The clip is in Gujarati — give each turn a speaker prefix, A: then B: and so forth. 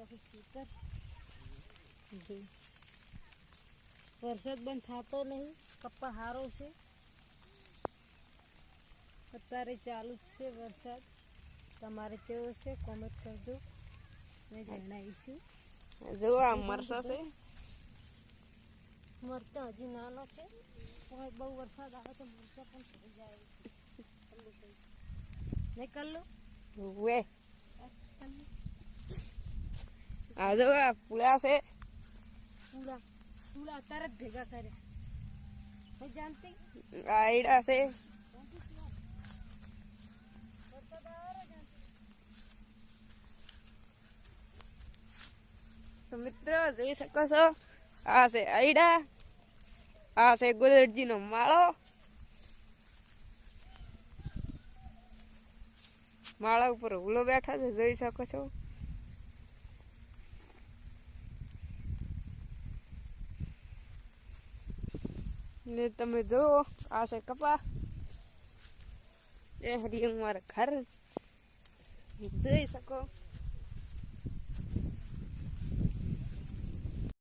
A: આખું ખેતર વરસાદ બંધ થતો નહીં, કપ્પા હારો છે અત્યારે ચાલુ જ છે વરસાદ. તમારે કેવો છે કોમેન્ટ કરજો, મેં જણાવીશું.
B: જો આ મરસા છે,
A: મરચાં હજી નાનો છે, પણ બહુ વરસાદ આવે તો મરચાં પણ થઈ જાય. નહીં કલ્લુ
B: વે આ જો આ પુલા છે,
A: પૂરા પૂરા અત્યારે જ ભેગા કર્યા. નહીં જાણતી
B: આઈડા છે, તો મિત્રો જોઈ શકો છો આ છે આઈડા, આ છે ગોદરજી નો માળો. માળા ઉપર હુલો બેઠા છે, જોઈ શકો છો. ને તમે જુઓ આ છે કપા, એ હરિયમ મારા ઘર જોઈ શકો.